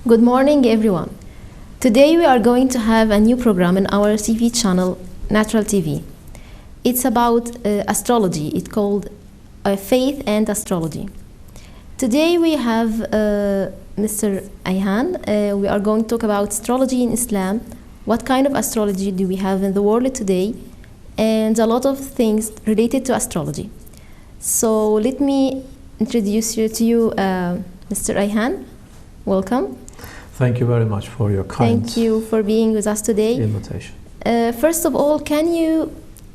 Good morning, everyone. Today we are going to have a new program in our TV channel, Natural TV. It's about astrology. It's called Faith and Astrology. Today we have Mr. Ayhan. We are going to talk about astrology in Islam, what kind of astrology do we have in the world today, and a lot of things related to astrology. So let me introduce you to Mr. Ayhan. Welcome. Thank you very much for your kind Thank you for being with us today. invitation. First of all, can you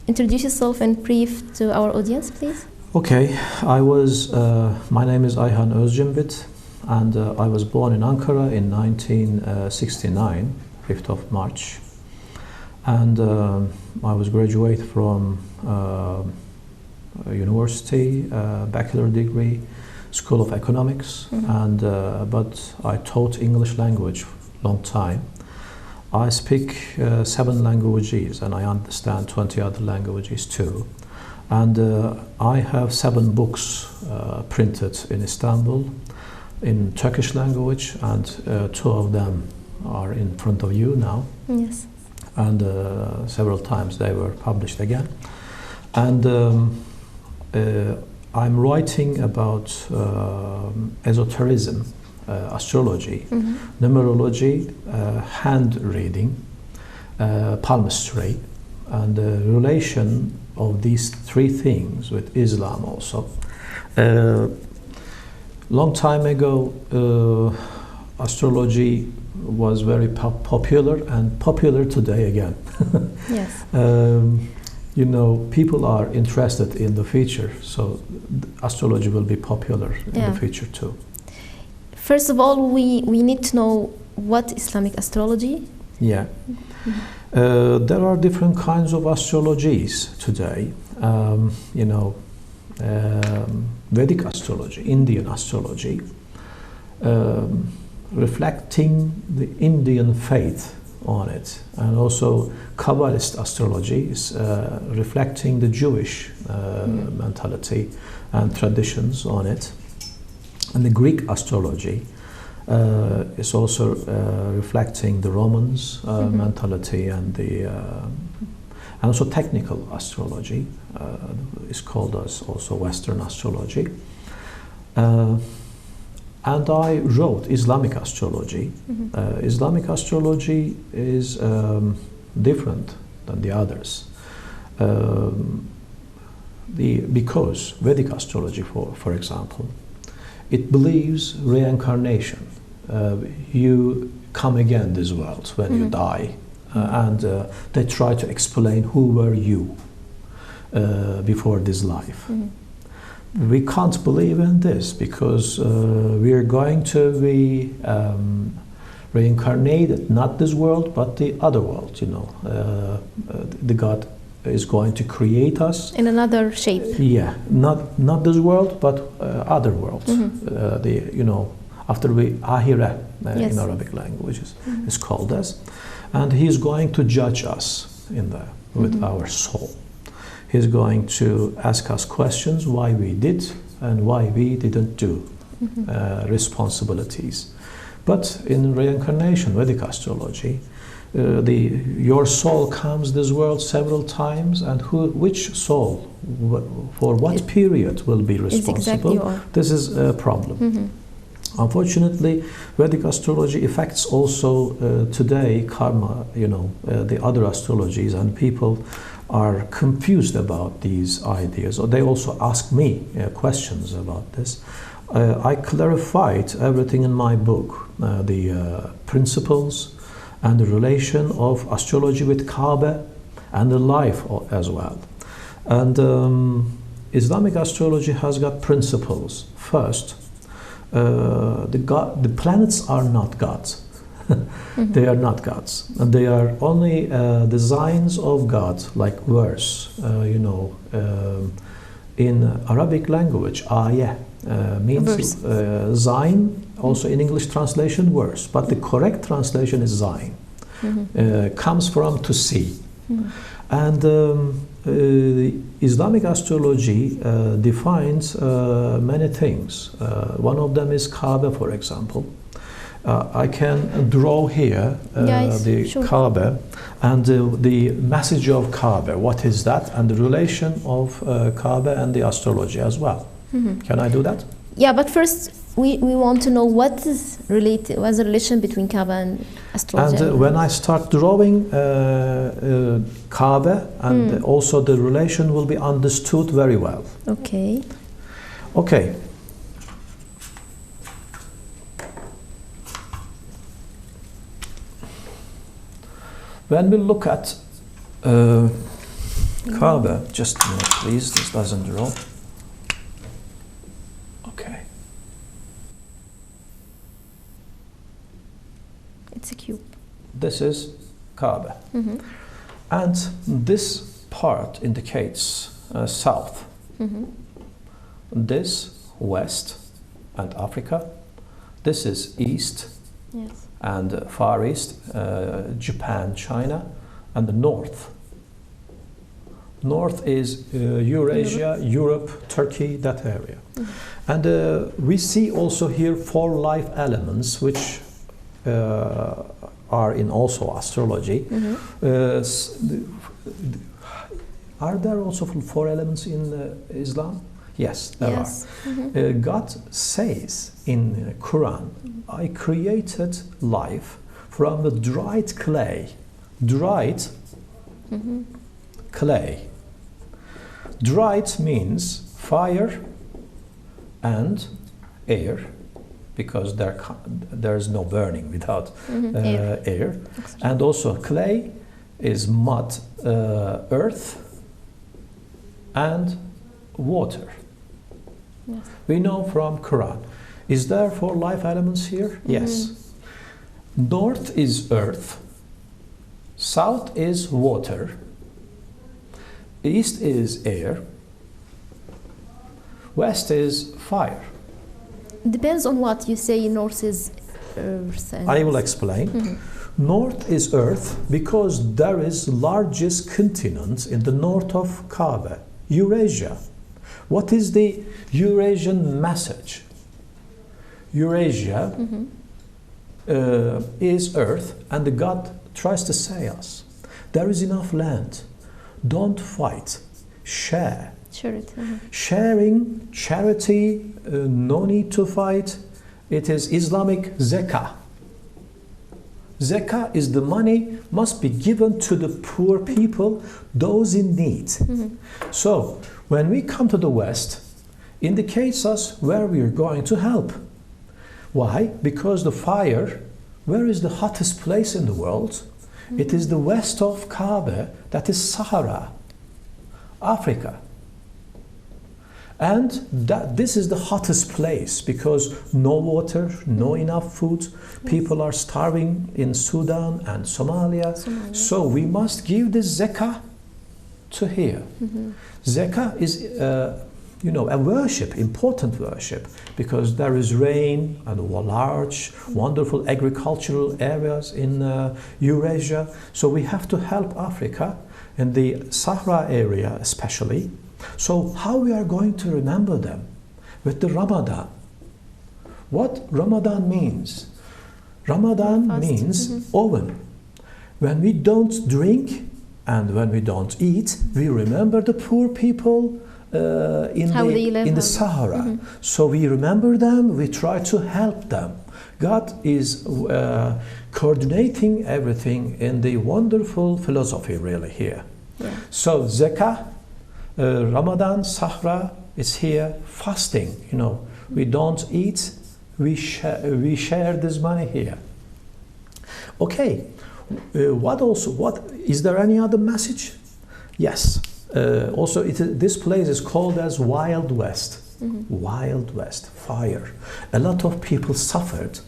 introduce yourself in brief to our audience, please? Okay, my name is Ayhan Özci, and I was born in Ankara in 1969, 5th of March. And I was graduate from university, bachelor degree, School of Economics, and but I taught English language long time. I speak 7 languages and I understand 20 other languages too. And I have 7 books printed in Istanbul in Turkish language, and 2 of them are in front of you now. Yes. And several times they were published again. And I'm writing about esotericism, astrology, numerology, hand reading, palmistry, and the relation of these 3 things with Islam also. Long time ago, astrology was very popular and popular today again. Yes. You know, people are interested in the future, so astrology will be popular in the future too. First of all, we need to know what Islamic astrology. Yeah. There are different kinds of astrologies today. You know, Vedic astrology, Indian astrology, reflecting the Indian faith on it, and also Kabbalist astrology is reflecting the Jewish mentality and traditions on it, and the Greek astrology is also reflecting the Romans mentality, and also technical astrology is called as also Western astrology. And I wrote Islamic astrology. Islamic astrology is different than the others. Because Vedic astrology, for example, it believes reincarnation. You come again this world when you die. And they try to explain who were you before this life. We can't believe in this because we are going to be reincarnated, not this world, but the other world, you know. The God is going to create us. In another shape. Yeah, not this world, but other worlds. You know, after we, Ahira in Arabic languages is called as. And He is going to judge us in there with our soul. He's going to ask us questions why we did and why we didn't do responsibilities. But in reincarnation, Vedic astrology, your soul comes this world several times, and which soul, for what period will be responsible? Exactly. This is a problem. Unfortunately, Vedic astrology affects also today karma, you know, the other astrologies, and people are confused about these ideas, or they also ask me questions about this. I clarified everything in my book, the principles and the relation of astrology with Kaaba and the life as well. And Islamic astrology has got principles. First, the planets are not gods. They are not gods. And they are only designs of God, like verse. You know, in Arabic language, ayah means zain. Also in English translation, verse. But the correct translation is zain. Comes from to see. And Islamic astrology defines many things. One of them is Kaaba, for example. I can draw here Yes, the sure. Kaaba and the message of Kaaba. What is that? And the relation of Kaaba and the astrology as well. Can I do that? Yeah, but first we want to know what's the relation between Kaaba and astrology. And when I start drawing Kaaba, and also the relation will be understood very well. Okay. Okay. When we look at Kaaba, just a minute please, this doesn't draw. Okay. It's a cube. This is Kaaba. And this part indicates south. This west and Africa. This is east. Yes. And Far East, Japan, China, and the north. North is Eurasia, Europe, Turkey, that area. And we see also here 4 life elements which are in also astrology. Are there also 4 elements in Islam? Yes, there are. God says in Quran, I created life from the dried clay. Dried clay. Dried means fire and air, because there is no burning without air. And also clay is mud, earth, and water. Yes. We know from Quran. Is there 4 life elements here? Yes. North is earth, south is water, east is air, west is fire. Depends on what you say. North is earth. And I will explain. North is earth because there is largest continent in the north of Kaaba, Eurasia. What is the Eurasian message? Eurasia is earth, and the God tries to say us, there is enough land, don't fight, share. Charity. Sharing, charity, no need to fight. It is Islamic zakah. Zakah is the money must be given to the poor people, those in need. So when we come to the West, indicates us where we are going to help. Why? Because the fire, where is the hottest place in the world? It is the west of Kaaba, that is Sahara, Africa. And this is the hottest place because no water, no enough food. People are starving in Sudan and Somalia. So we must give the zakah to here. Zakah is a worship, important worship, because there is rain and large, wonderful agricultural areas in Eurasia. So we have to help Africa, in the Sahara area especially. So how we are going to remember them? With the Ramadan. What Ramadan means? Ramadan means oven. When we don't drink and when we don't eat, we remember the poor people in the Sahara. So we remember them, we try to help them. God is coordinating everything in the wonderful philosophy really here. So zakah, Ramadan, Sahara is here, fasting, we don't eat, we share this money here. Okay, what is there any other message? Yes. Also, this place is called as Wild West. Wild West, fire. A lot of people suffered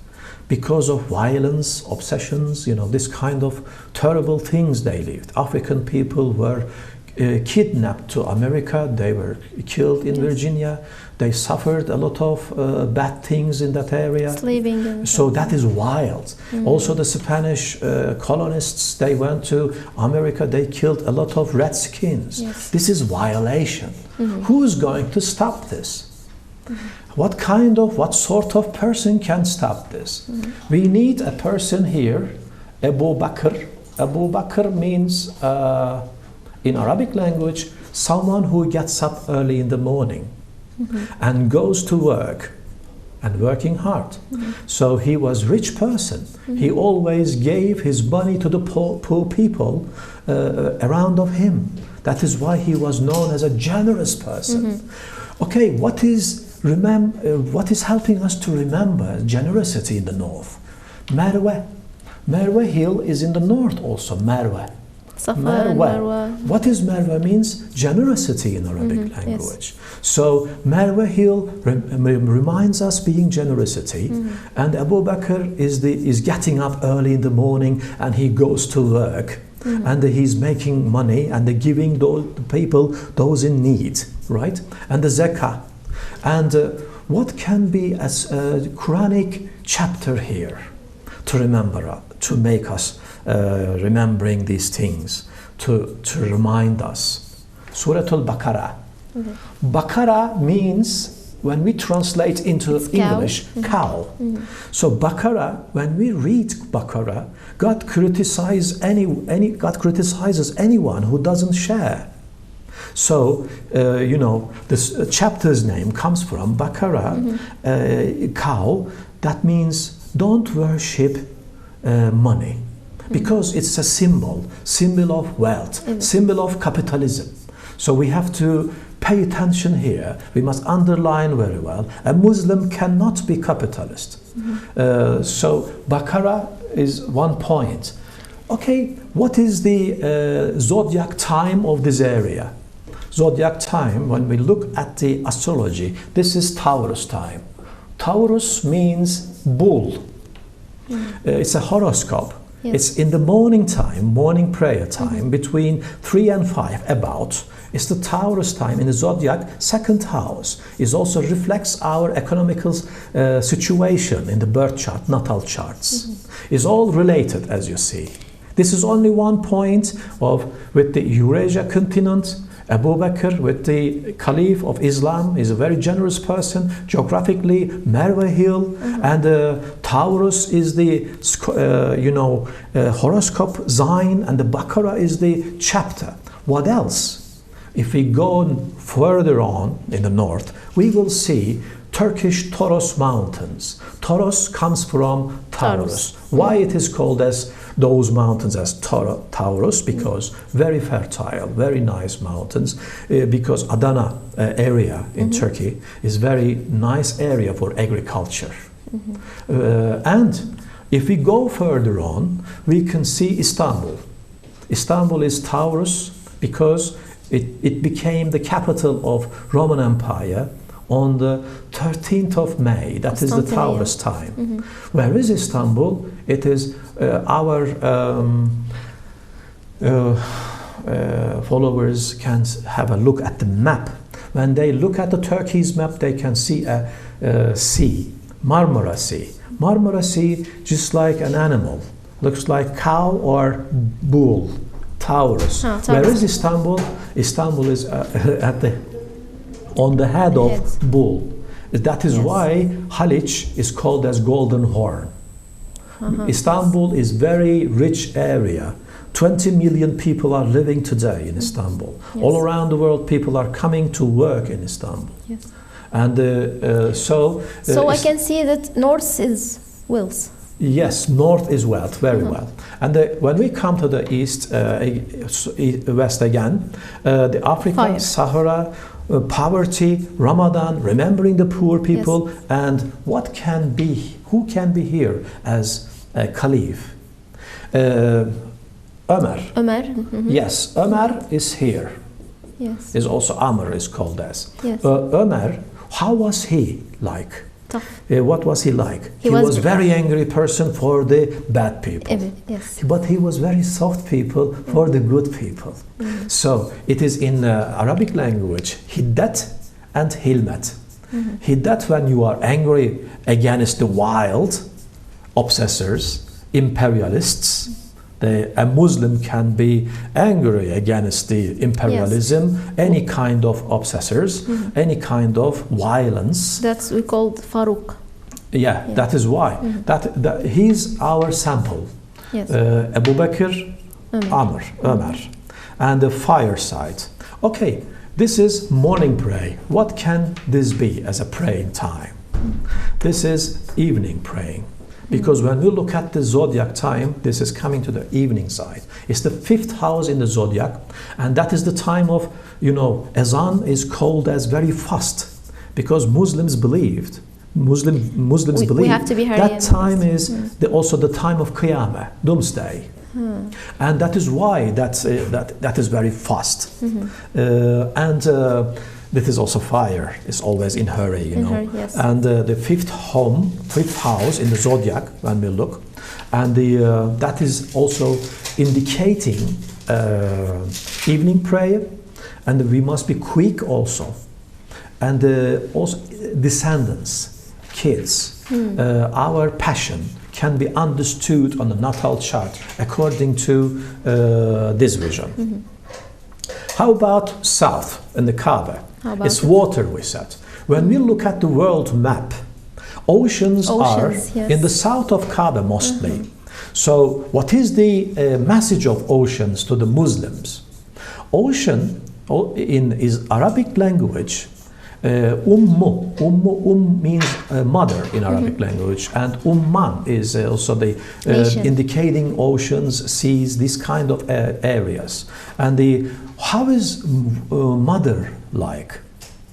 because of violence, obsessions, this kind of terrible things they lived. African people were kidnapped to America, they were killed in Virginia, they suffered a lot of bad things in that area. Slaving. So that is wild. Also the Spanish colonists, they went to America, they killed a lot of Redskins. This is violation. Who is going to stop this? What sort of person can stop this? We need a person here, Abu Bakr. Abu Bakr means, in Arabic language, someone who gets up early in the morning and goes to work and working hard. So he was rich person. He always gave his money to the poor people around of him. That is why he was known as a generous person. Okay, what is helping us to remember generosity in the north? Marwa. Marwa hill is in the north also, Marwa. Marwa. What is Marwa means? Generosity in Arabic language. So Marwa hill reminds us being generosity, and Abu Bakr is getting up early in the morning and he goes to work, and he's making money and giving those people those in need, right? And the zakah. And what can be as a Quranic chapter here to remember, to make us remembering these things, to remind us? Surah Al-Baqarah. Baqarah means, when we translate into English, cow. So Baqarah, when we read Baqarah, God criticizes anyone who doesn't share. So, this chapter's name comes from Baqarah, cow. That means don't worship money, because it's a symbol of wealth, symbol of capitalism. So we have to pay attention here. We must underline very well. A Muslim cannot be capitalist. So Baqarah is one point. Okay, what is the zodiac time of this area? Zodiac time, when we look at the astrology, this is Taurus time. Taurus means bull. It's a horoscope. Yes. It's in the morning time, morning prayer time, between 3 and 5 about. It's the Taurus time in the zodiac, second house. It also reflects our economical situation in the birth chart, natal charts. It's all related, as you see. This is only one point with the Eurasia continent. Abu Bakr, with the Caliph of Islam, is a very generous person. Geographically, Marwa hill, and Taurus is the horoscope sign, and the Baqarah is the chapter. What else? If we go further on in the north, we will see Turkish Taurus mountains. Taurus comes from Taurus. Why it is called as those mountains as Taurus? Because very fertile, very nice mountains. Because Adana area in Turkey is very nice area for agriculture. And if we go further on, we can see Istanbul. Istanbul is Taurus because it became the capital of Roman Empire on the 13th of May. That is the Taurus time. Where is Istanbul? It is our followers can have a look at the map. When they look at the Turkey's map, they can see a sea, Marmara Sea. Marmara Sea, just like an animal, looks like cow or bull. Taurus. Where is Istanbul? Istanbul is on the head of bull. That is why Haliç is called as Golden Horn. Istanbul is very rich area. 20 million people are living today in Istanbul. All around the world, people are coming to work in Istanbul. And so I can see that north is wealth. Yes, north is wealth, very well. And when we come to the east, west again, the Africa, Sahara, poverty, Ramadan, remembering the poor people, and who can be here as a caliph? Ömer. Yes, Ömer is here. Yes. Is also Amr is called as. Yes. Ömer, how was he like? What was he like? He was very angry person for the bad people. Yes. But he was very soft people for the good people. So it is in Arabic language, hiddat and hilmet. Hiddat, when you are angry against the wild obsessors, imperialists, A Muslim can be angry against the imperialism, any kind of obsessors, any kind of violence. That's we called Farouk. Yeah, that is why. That he's our sample. Yes. Abu Bakr, Umar, and the fireside. Okay, this is morning prayer. What can this be as a praying time? This is evening praying. Because when we look at the zodiac time, this is coming to the evening side. It's the 5th house in the zodiac, and that is the time of, Azan is called as very fast, because Muslims believed. Muslims believe we have to be that time is also the time of Qiyamah, Doomsday. And that is why that is very fast. And that is also fire. It's always in hurry, Yes. And the 5th house in the zodiac, when we look, and that is also indicating evening prayer, and we must be quick also, and also descendants, kids, our passion can be understood on the natal chart according to this vision. How about south in the Kaaba? It's water, we said. When we look at the world map, oceans are in the south of Kaaba mostly. So what is the message of oceans to the Muslims? Ocean is Arabic language. Means mother in Arabic language, and umman is also the indicating oceans, seas, these kind of areas. And how is mother like?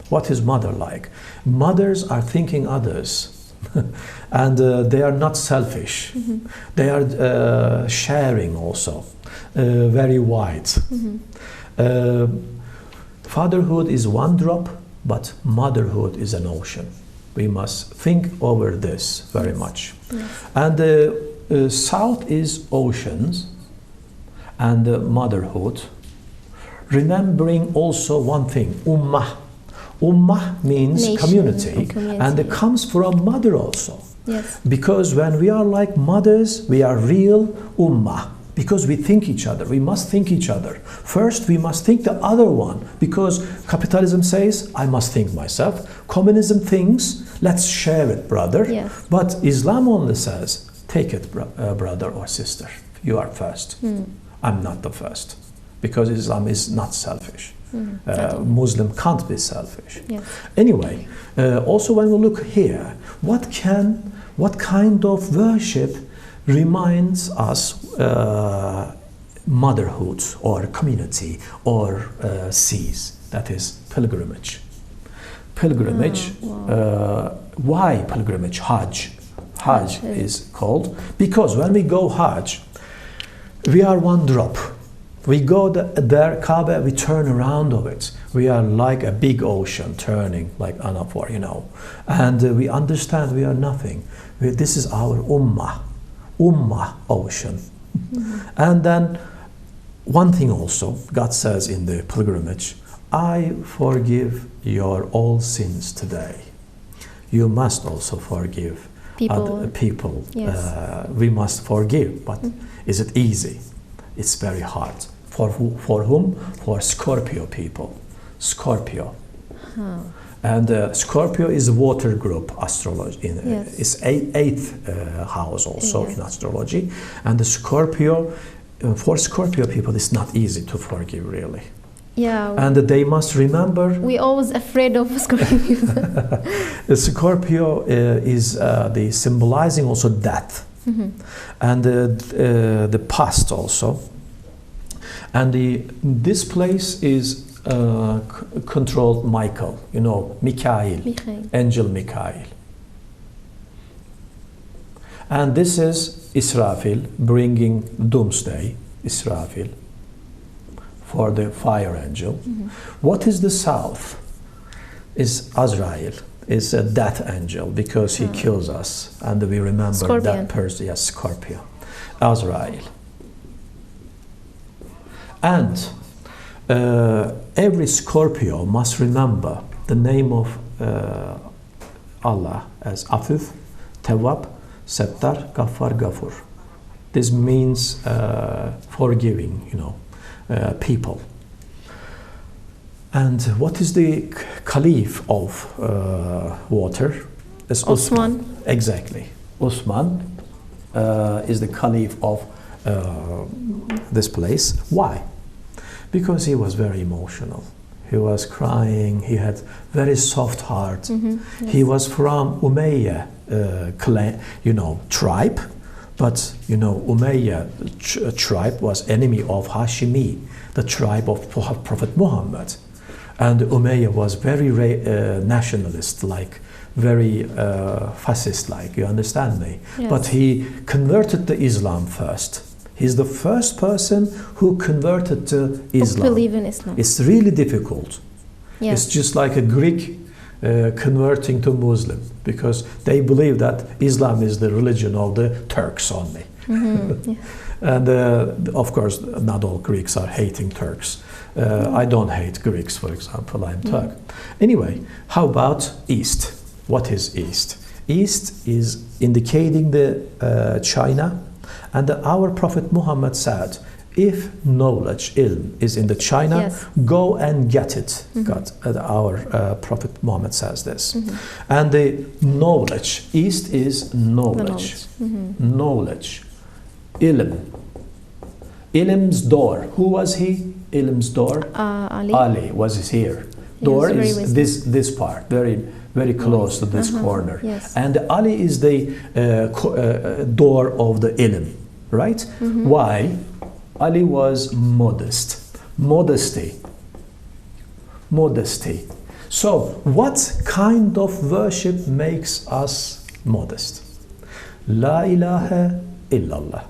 What is mother like? Mothers are thinking others, and they are not selfish. They are sharing also, very wide. Fatherhood is one drop, but motherhood is an ocean. We must think over this very much. And south is oceans and motherhood. Remembering also one thing, ummah. Ummah means community, and it comes from mother also. Yes. Because when we are like mothers, we are real ummah. Because we think each other, we must think each other. First, we must think the other one, because capitalism says, I must think myself. Communism thinks, let's share it, brother. Yes. But Islam only says, take it, brother or sister. You are first. I'm not the first. Because Islam is not selfish. Muslim can't be selfish. Yes. Anyway, also when we look here, what kind of worship reminds us motherhood or community or seas? That is pilgrimage. Pilgrimage. Why pilgrimage? Hajj. Hajj is called because when we go Hajj, we are one drop. We go there, Kaaba, we turn around of it. We are like a big ocean turning like Anafor, and we understand we are nothing. This is our ummah ocean. And then one thing also, God says in the pilgrimage, I forgive your all sins today. You must also forgive other people. Yes. We must forgive, but is it easy? It's very hard. For whom? For Scorpio people. Scorpio. And Scorpio is a water group astrology. It's 8th house also in astrology. And the Scorpio, for Scorpio people, it's not easy to forgive really. Yeah. And they must remember. We're always afraid of Scorpio. The Scorpio is the symbolizing also death. And the past also. And this place is controlled Michael, Mikhail, angel Mikhail. And this is Israfil bringing doomsday, Israfil, for the fire angel. What is the south? Is Azrael, is a death angel because he kills us, and we remember that person. Yes, Scorpio, Azrael. And every Scorpio must remember the name of Allah as Afif, Tawwab, Settar, Ghaffar, Ghafur. This means forgiving, people. And what is the caliph of water? It's Osman. Exactly. Osman is the caliph of this place. Why? Because he was very emotional. He was crying. He had very soft heart. Yes. He was from Umayyah clan, tribe. But Umayyah tribe was enemy of Hashimi, the tribe of Prophet Muhammad. And Umayyah was very nationalist, like very fascist-like. You understand me? Yes. But he converted to Islam first. He's the first person who converted to Islam. Who believe in Islam. It's really difficult. Yes. It's just like a Greek converting to Muslim, because they believe that Islam is the religion of the Turks only. Yeah. And of course, not all Greeks are hating Turks. I don't hate Greeks, for example. I'm Turk. Anyway, how about East? What is East? East is indicating the China, and our Prophet Muhammad said, if knowledge, ilm, is in the China, Yes. go and get it. Our Prophet Muhammad says this. And the knowledge, East is knowledge. Knowledge. Ilm. Ilm's door. Who was he? Ilm's door? Ali. Ali was here. Door very is wisdom. this part, very close to this corner. Yes. And Ali is the door of the ilm, right? Why? Ali was modest. Modesty. So, what kind of worship makes us modest? La ilaha illallah.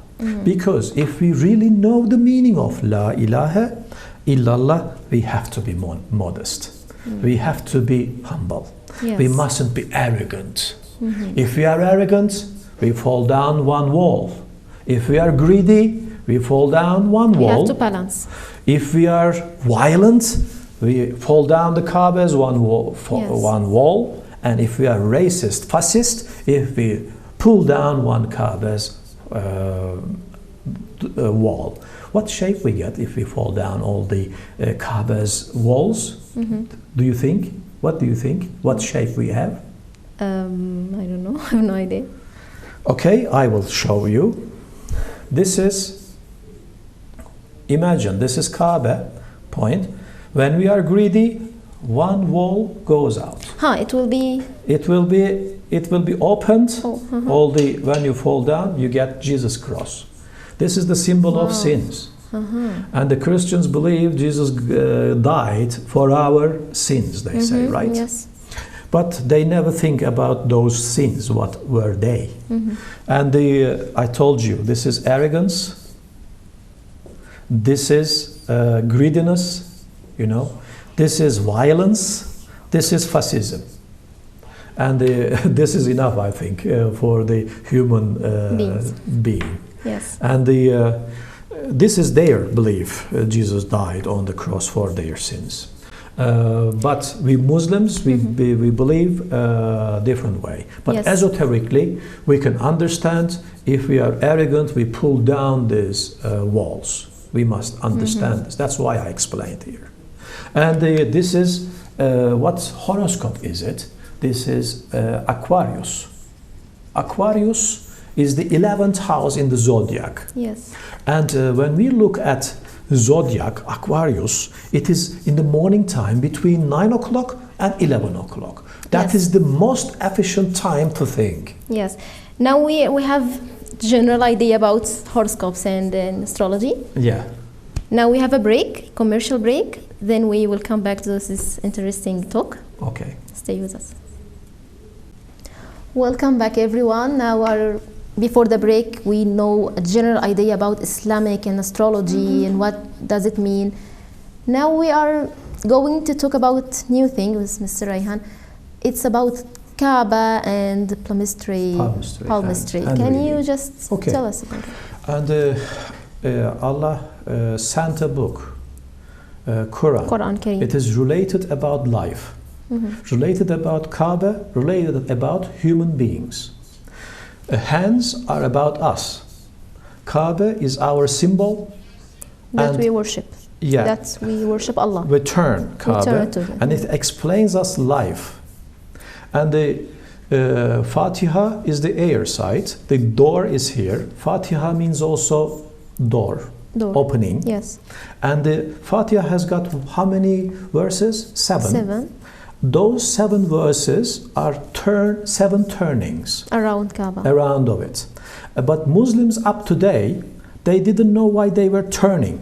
Because if we really know the meaning of La ilaha illallah, we have to be modest. We have to be humble. Yes. We mustn't be arrogant. If we are arrogant, we fall down one wall. If we are greedy, we fall down one We wall. have to balance. If we are violent, we fall down the Kaaba's one wall. Yes. One wall. And if we are racist, fascist, if we pull down one Kaaba's wall. What shape we get if we fall down all the Kaaba's walls? Do you think? What do you think? What shape we have? I don't know. I have no idea. Okay, I will show you. This is, imagine, this is Kaaba point. When we are greedy, one wall goes out. It will be. It will be opened. Oh, All the when you fall down, you get Jesus' cross. This is the symbol of sins. And the Christians believe Jesus died for our sins, they say, right? Yes. But they never think about those sins. What were they? And I told you, this is arrogance. This is greediness, This is violence. This is fascism. And this is enough, I think, for the human being. Yes. And this is their belief. Jesus died on the cross for their sins. But we Muslims, we believe a different way. But Yes. esoterically, we can understand if we are arrogant, we pull down these walls. We must understand this. That's why I explained here. And this is, what horoscope is it? This is Aquarius. Aquarius is the 11th house in the zodiac. Yes. And when we look at zodiac, Aquarius, it is in the morning time between 9 o'clock and 11 o'clock. That Yes. is the most efficient time to think. Yes. Now we have general idea about horoscopes and astrology. Yeah. Now we have a break, commercial break. Then we will come back to this interesting talk. Okay. Stay with us. Welcome back, everyone. Now, before the break, we know a general idea about Islamic and astrology and what does it mean. Now we are going to talk about new thing with Mr. Ayhan. It's about Kaaba and palmistry. Palmistry. And Can reading. you just tell us about it? And Allah sent a book, Quran. Quran Kareem. It is related about life, related about Kaaba, related about human beings. Hands are about us. Kaaba is our symbol. That we worship. Yeah. That we worship Allah. We turn Kaaba, and it explains us life. And the Fatiha is the air side. The door is here. Fatiha means also door. Opening. Yes. And the Fatiha has got how many verses? 7. 7. Those 7 verses are 7 turnings Around Kaaba. around of it. But Muslims up today, they didn't know why they were turning.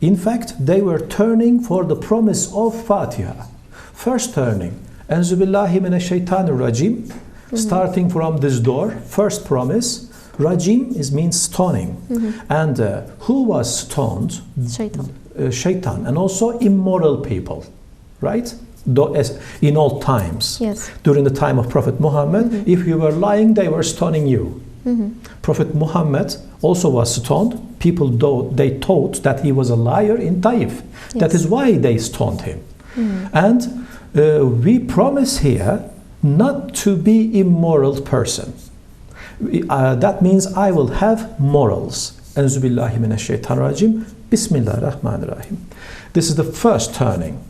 In fact, they were turning for the promise of Fatiha. First turning, Enzu billahi minash shaitanir rajim, starting from this door, first promise. Rajim means stoning. And who was stoned? Shaitan. Shaitan, and also immoral people, right? In all times. Yes. During the time of Prophet Muhammad, if you were lying, they were stoning you. Prophet Muhammad also was stoned. People they thought that he was a liar in Taif. Yes. That is why they stoned him. And we promise here not to be immoral person. That means I will have morals. Enzu billahi minash shaitanir rajim. Bismillahir rahmanir rahim. This is the first turning.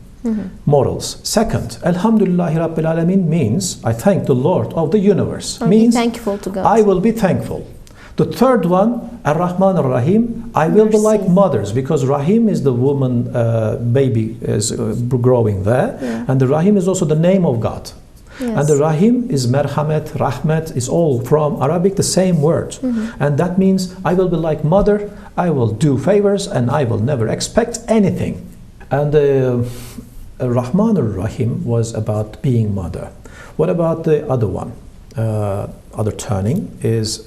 Morals. Second, Alhamdulillahi Rabbil Alameen means I thank the Lord of the universe. Means be thankful to God. I will be thankful. The third one, Ar-Rahman Ar-Rahim, I will be like mothers, because Rahim is the woman baby is growing there, and the Rahim is also the name of God. Yes. And the Rahim is Merhamet, Rahmet, is all from Arabic, the same word. And that means I will be like mother, I will do favors, and I will never expect anything. And Rahman Ar-Rahim was about being mother. What about the other one? Other turning is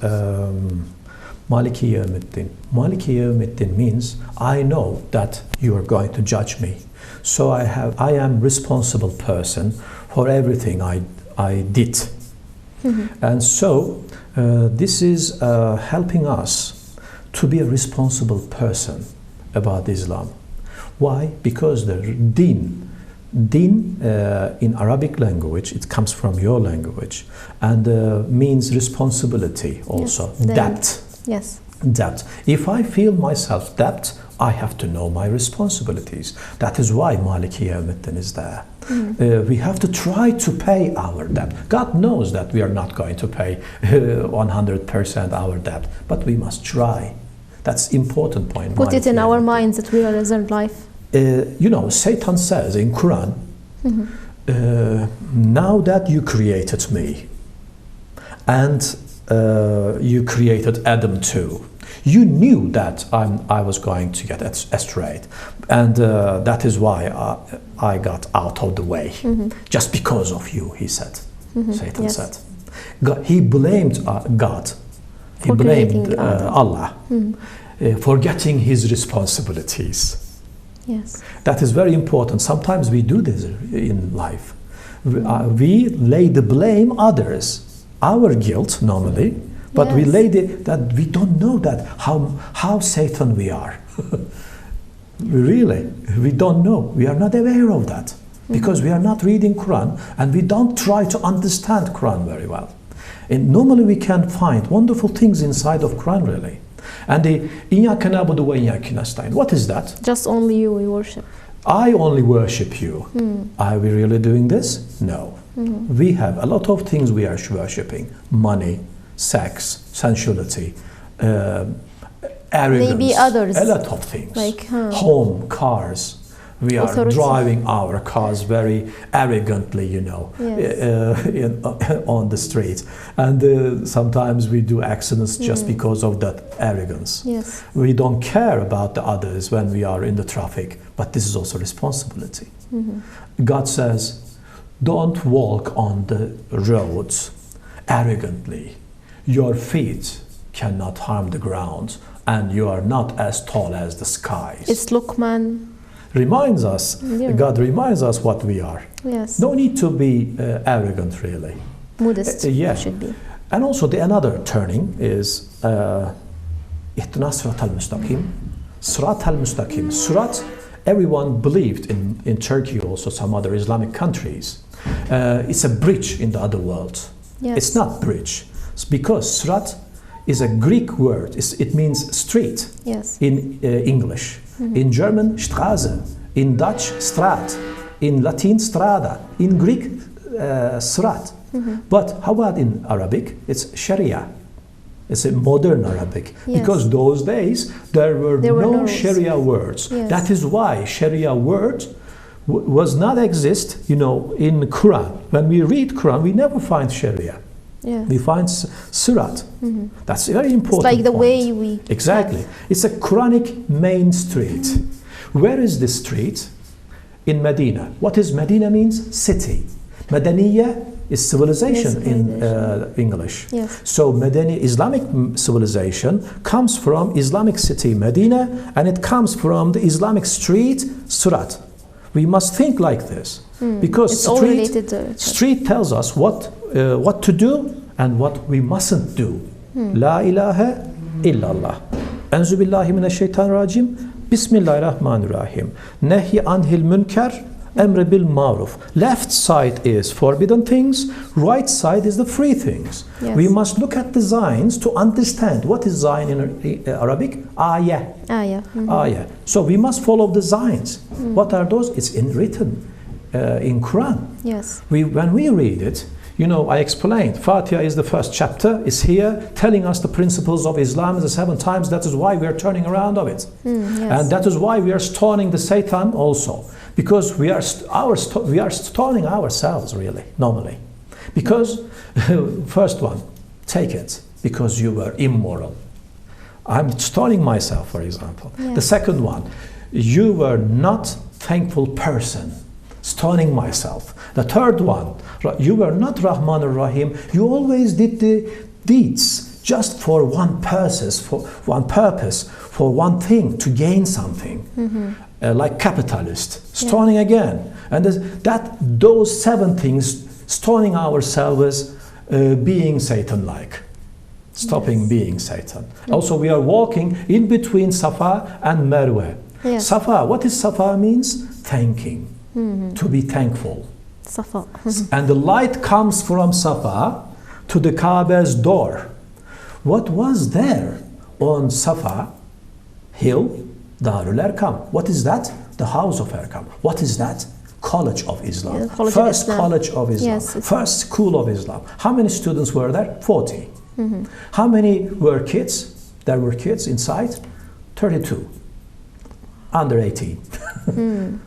Maliki Yawmiddin. Maliki Yawmiddin means I know that you are going to judge me. So I am responsible person for everything I did. And so this is helping us to be a responsible person about Islam. Why? Because the Din in Arabic language, it comes from your language, and means responsibility also. Yes, debt. Yes. Debt. If I feel myself debt, I have to know my responsibilities. That is why Maliki Yawmiddin is there. We have to try to pay our debt. God knows that we are not going to pay 100% our debt, but we must try. That's important point. Put it in our minds that we are reserved life. You know, Satan says in Quran, now that you created me and you created Adam too, you knew that I was going to get astray, and that is why I got out of the way, just because of you, he said. Satan said. He blamed God. He blamed Allah forgetting his responsibilities. Yes. That is very important. Sometimes we do this in life. We lay the blame others, our guilt normally, but we lay that we don't know that how Satan we are. Really, we don't know. We are not aware of that because we are not reading Quran and we don't try to understand Quran very well. And normally we can find wonderful things inside of Quran really. And the İyyâke na'budu ve İyyâke nestaîn. What is that? Just only you we worship. I only worship you. Are we really doing this? No. We have a lot of things we are worshipping. Money, sex, sensuality, arrogance. Maybe others. A lot of things. Like home, cars. We are authority. driving our cars very arrogantly, you know, on the street. And sometimes we do accidents just because of that arrogance. Yes. We don't care about the others when we are in the traffic, but this is also responsibility. God says, don't walk on the roads arrogantly. Your feet cannot harm the ground, and you are not as tall as the skies. It's Luqman. Reminds us, God reminds us what we are. Yes. No need to be arrogant, really. Modest should be. And also another turning is Ihdina Siratal Mustaqim. Siratal Mustaqim. Surat, everyone believed in Turkey, also some other Islamic countries. It's a bridge in the other world. Yes. It's not bridge. It's because Sirat is a Greek word. It means street in English. In German, Straße. In Dutch, Straat. In Latin, Strada. In Greek, Srat. But how about in Arabic? It's Sharia. It's a modern Arabic. Because those days there were no Sharia words. That is why Sharia word was not exist, in Quran. When we read Quran, we never find Sharia. We find Surat. That's very important. It's like the point. way we... Exactly. It's a Quranic main street. Where is this street? In Medina. What is Medina means? City. Madaniya is civilization in English. So Madani, Islamic civilization comes from Islamic city Medina, and it comes from the Islamic street Surat. We must think like this, because street tells us what to do and what we mustn't do. La ilaha illallah. Enzu billahi mineşşeytanirracim. Bismillahirrahmanirrahim. Nehy anhil münker. Emre bil maruf. Left side is forbidden things, right side is the free things. We must look at the signs to understand what is sign in Arabic. Ayah. Ayah. So we must follow the signs. What are those? It's written in Quran. When we read it, I explained, Fatiha is the first chapter, is here telling us the principles of Islam the 7 times. That is why we are turning around of it. And that is why we are stoning the Satan also. Because we are stoning ourselves, really, normally. Because, first one, take it, because you were immoral. I'm stoning myself, for example. The second one, you were not thankful person. Stoning myself. The third one, you were not Rahman ar-Rahim. You always did the deeds just for one purpose, for one thing, to gain something. Like capitalist. Stoning again. And those 7 things, stoning ourselves being Satan-like. Stopping being Satan. Also, we are walking in between Safa and Marwa. Safa, what is Safa means? Thanking. To be thankful. Safa. And the light comes from Safa to the Kaaba's door. What was there on Safa hill? Darul Erkam. What is that? The house of Erkam. What is that? College of Islam. First college of Islam. First school of Islam. How many students were there? 40. How many were kids? There were kids inside? 32. Under 18.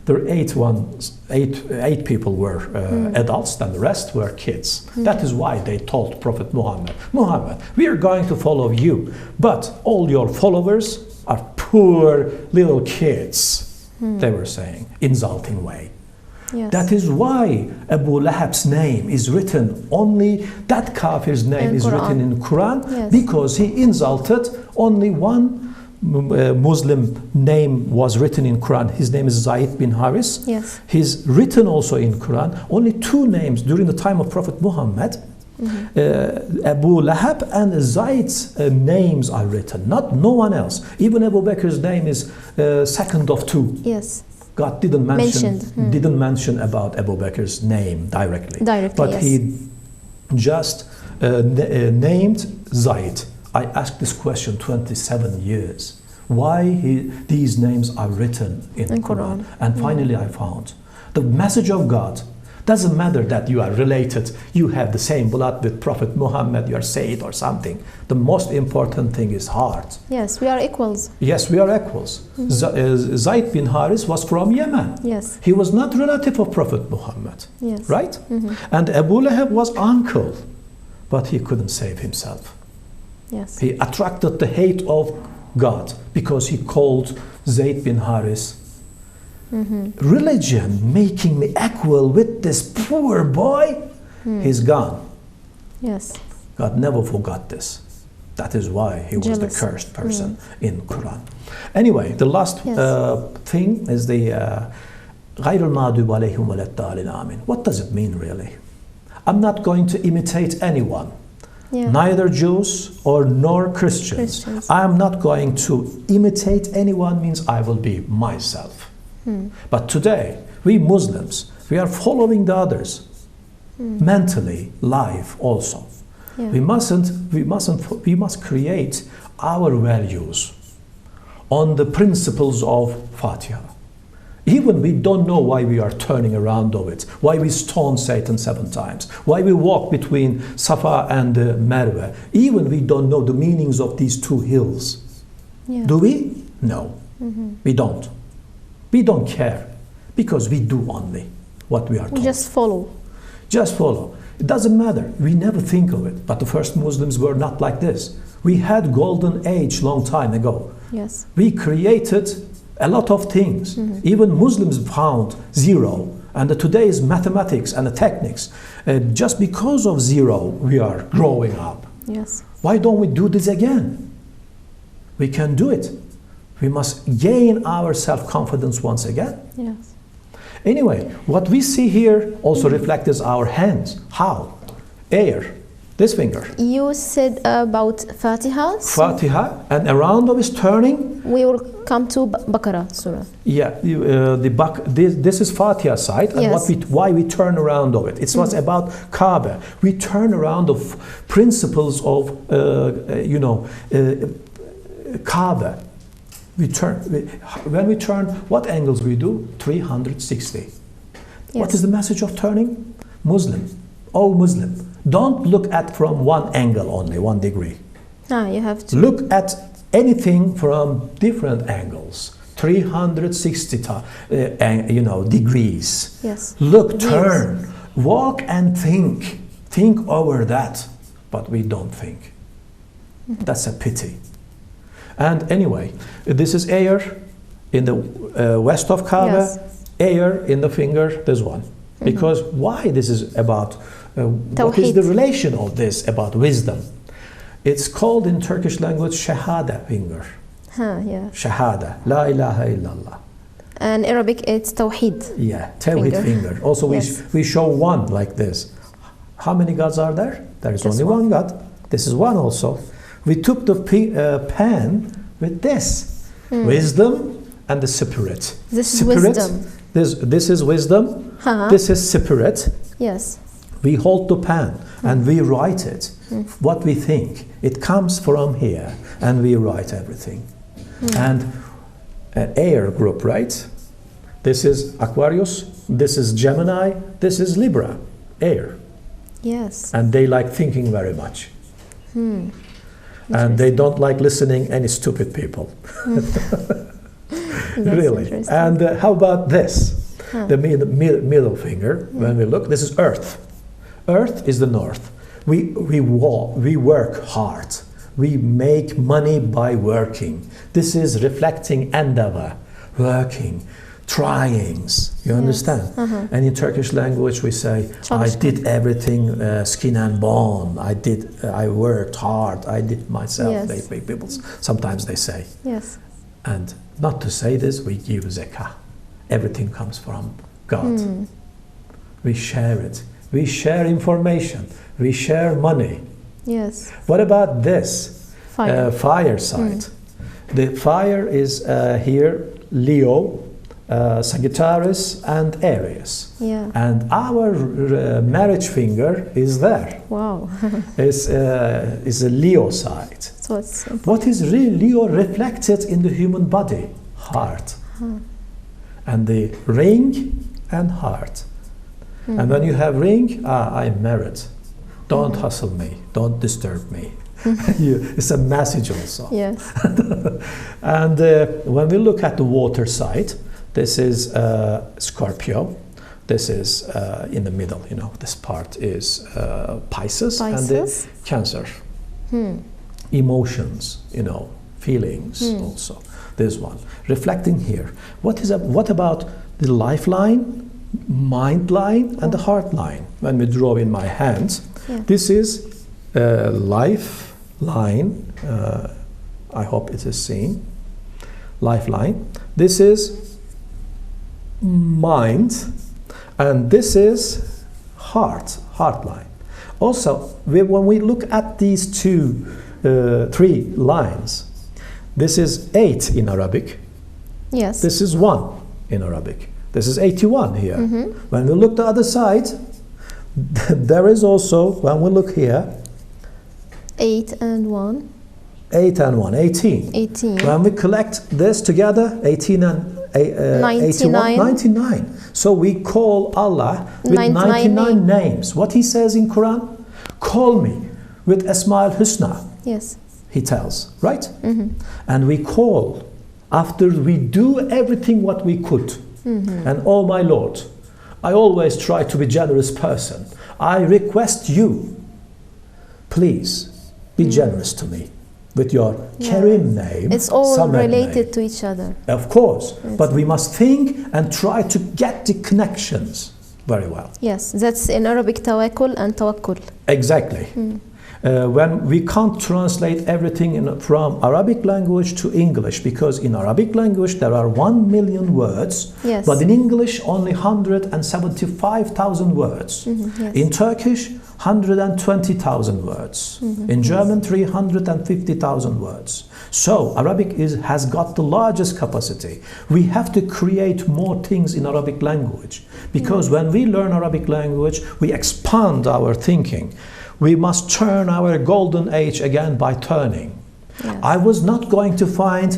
There were 8 people were adults, and the rest were kids. That is why they told Prophet Muhammad, we are going to follow you, but all your followers are poor little kids, they were saying, insulting way. That is why Abu Lahab's name is written, only that kafir's name is written in Quran, because he insulted only one Muslim name was written in Quran. His name is Zayd bin Haris. He's written also in Quran. Only 2 names during the time of Prophet Muhammad, Abu Lahab and Zayd's names are written, no one else. Even Abu Bakr's name is second of 2. God didn't mention about Abu Bakr's name directly. But he just named Zayd. I asked this question 27 years. Why these names are written in Quran. And finally I found the message of God. Doesn't matter that you are related, you have the same blood with Prophet Muhammad, you are Sayyid or something. The most important thing is heart. Yes, we are equals. Yes, we are equals. Zayd bin Haris was from Yemen. He was not relative of Prophet Muhammad. Right? And Abu Lahab was uncle, but he couldn't save himself. He attracted the hate of God because he called Zayd bin Haris. Religion making me equal with this poor boy, he's gone. God never forgot this. That is why he was the cursed person in Quran. Anyway, the last thing is the غَيْرُ الْمَغْضُوبِ عَلَيْهِمْ وَلَا الضَّالِّينَ آمِنَ. What does it mean really? I'm not going to imitate anyone. Neither Jews nor Christians. I am not going to imitate anyone, means I will be myself. But today, we Muslims, we are following the others. Mentally, live also. Yeah. We must create our values on the principles of Fatiha. Even we don't know why we are turning around of it, why we stone Satan 7 times, why we walk between Safa and Marwa. Even we don't know the meanings of these 2 hills. Yeah. Do we? No, we don't. We don't care because we do only what we are told. We just follow. Just follow. It doesn't matter. We never think of it. But the first Muslims were not like this. We had golden age long time ago. Yes. We created a lot of things. Even Muslims found 0. And today's mathematics and the techniques. Just because of 0, we are growing up. Yes. Why don't we do this again? We can do it. We must gain our self-confidence once again. Yes. Anyway, what we see here also reflects our hands. How? Air. This finger. You said about Fatiha. Fatiha, and around of is turning. We will come to Baqarah Surah. Yeah, this is Fatiha side, and Yes. why we turn around of it. It was about Kaaba. We turn around of principles of Kaaba. When we turn, what angles we do? 360. Yes. What is the message of turning? Muslim. Oh, Muslim. Don't look at from one angle only, 1 degree. You have to. Look at anything from different angles. 360 degrees. Yes. Look, Views. turn, walk and think. Think over that. But we don't think. That's a pity. And anyway, this is air in the west of Kaaba, Yes. air in the finger, this one. Because why this is about, what is Tawheed. the relation of this about wisdom? It's called in Turkish language Shahada finger. Yeah. Shahada, La ilaha illallah. And Arabic, it's Tawheed. Yeah, Tawhid finger. Also Yes. we show one like this. How many gods are there? There is Just only one God. This is one also. We took the pen with this. Wisdom and the spirit. This is Spirit, wisdom. This is wisdom. This is spirit. Yes. We hold the pen and we write it. What we think. It comes from here and we write everything. And an air group, right? This is Aquarius. This is Gemini. This is Libra. Air. Yes. And they like thinking very much. And they don't like listening any stupid people. Really. And how about this? The middle finger, when we look, this is Earth. Earth is the north. We work hard. We make money by working. This is reflecting endeavor, working, tryings. You understand? And in Turkish language we say, I did everything skin and bone. I worked hard. I did myself. Yes. People sometimes they say. Yes. And not to say this, we give zakah. Everything comes from God. We share it. We share information. We share money. Yes. What about this? Fire. Fire side. The fire is here, Leo, Sagittarius, and Aries. Yeah. And our marriage finger is there. Wow. It's a Leo side. So it's What is really Leo reflected in the human body? Heart. And the ring and heart. And when you have ring, I'm married. Don't hustle me. Don't disturb me. It's a message also. Yes. And when we look at the water side, this is Scorpio. This is in the middle, this part is Pisces and the Cancer. Emotions, feelings also. This one. Reflecting here. What about the lifeline, mind line, and the heart line? When we draw in my hands, this is lifeline. I hope it is seen. Lifeline. This is mind, and this is heart line. Also, when we look at these three lines, this is 8 in Arabic. Yes. This is 1 in Arabic. This is 81 here. When we look the other side, there is also, when we look here, 8 and 1. 8 and 1, 18. 18. When we collect this together, 18 and 81, 99. So we call Allah with 99 names. What He says in Quran? Call me with Asma'ul Husna. Yes. He tells, right? And we call after we do everything what we could. And oh my Lord, I always try to be a generous person. I request you, please be generous to me with your Karim name. It's all Samad related name. to each other. Of course, but we must think and try to get the connections very well. Yes, that's in Arabic tawakkul and tawakkul. Exactly. When we can't translate everything from Arabic language to English, because in Arabic language there are 1 million words, Yes. but in English only 175,000 words. Yes. In Turkish, 120,000 words. In German, 350,000 words. So Arabic has got the largest capacity. We have to create more things in Arabic language, because when we learn Arabic language, we expand our thinking. We must turn our golden age again by turning. Yes. I was not going to find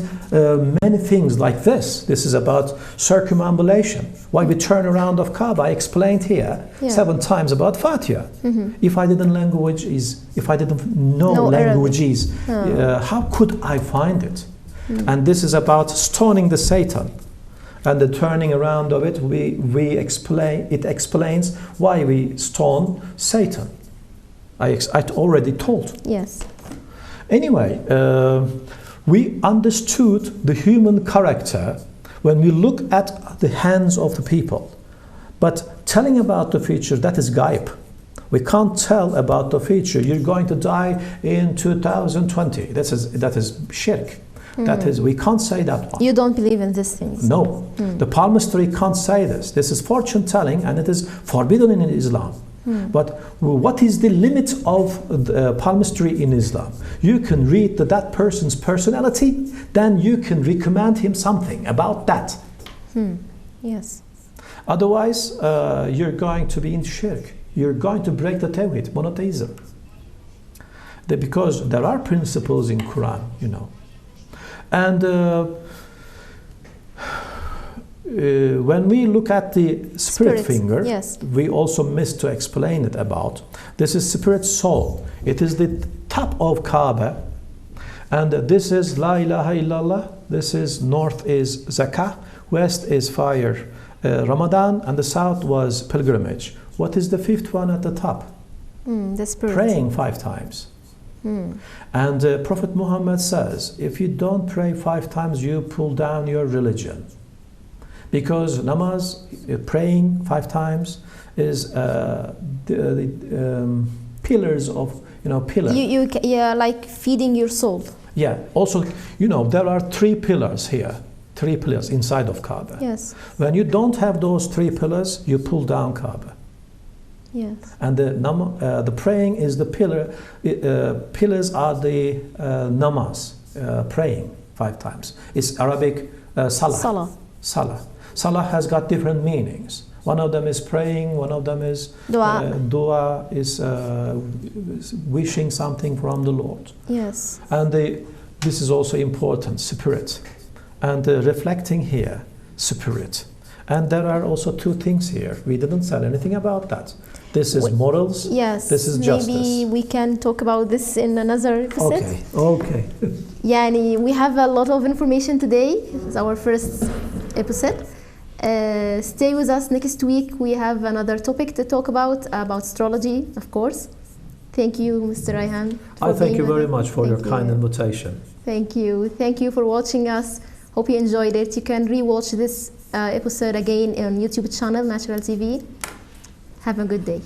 many things like this. This is about circumambulation. Why we turn around of Kaaba. I explained here 7 times about Fatiha. If I didn't know No languages, how could I find it? And this is about stoning the Satan. And the turning around of it, it explains why we stone Satan. I already told. Yes. Anyway, we understood the human character when we look at the hands of the people. But telling about the future, that is gaib. We can't tell about the future. You're going to die in 2020. That is shirk. That is, we can't say that one. You don't believe in these things? No. The palmistry can't say this. This is fortune telling, and it is forbidden in Islam. But what is the limit of palmistry in Islam? You can read that person's personality, then you can recommend him something about that. Yes. Otherwise, you're going to be in shirk. You're going to break the tawhid, monotheism. Because there are principles in Quran, you know. And when we look at the spirit finger, yes. we also missed to explain it about. This is spirit soul. It is the top of Kaaba. And this is La ilaha illallah. This is north is zakah. West is fire, Ramadan. And the south was pilgrimage. What is the fifth one at the top? The spirit. Praying 5 times. And Prophet Muhammad says, if you don't pray 5 times, you pull down your religion. Because namaz, praying 5 times, is the pillars of, pillar. Yeah, like feeding your soul. Yeah, also, there are 3 pillars here. 3 pillars inside of Kaaba. Yes. When you don't have those 3 pillars, you pull down Kaaba. Yes. And the praying is the pillar. Pillars are the namaz, praying 5 times. It's Arabic salah. Salah. Salah. Salah has got different meanings. One of them is praying, one of them is Dua. Dua is wishing something from the Lord. Yes. And this is also important, spirit. And reflecting here, spirit. And there are also 2 things here. We didn't say anything about that. This is morals. Yes. This is justice. Maybe we can talk about this in another episode. Okay. Yani, we have a lot of information today. It's our first episode. Stay with us next week. We have another topic to talk about astrology, of course. Thank you, Mr. Ayhan. I thank you very much for your kind invitation. Thank you. Thank you for watching us. Hope you enjoyed it. You can rewatch this episode again on YouTube channel, Natural TV. Have a good day.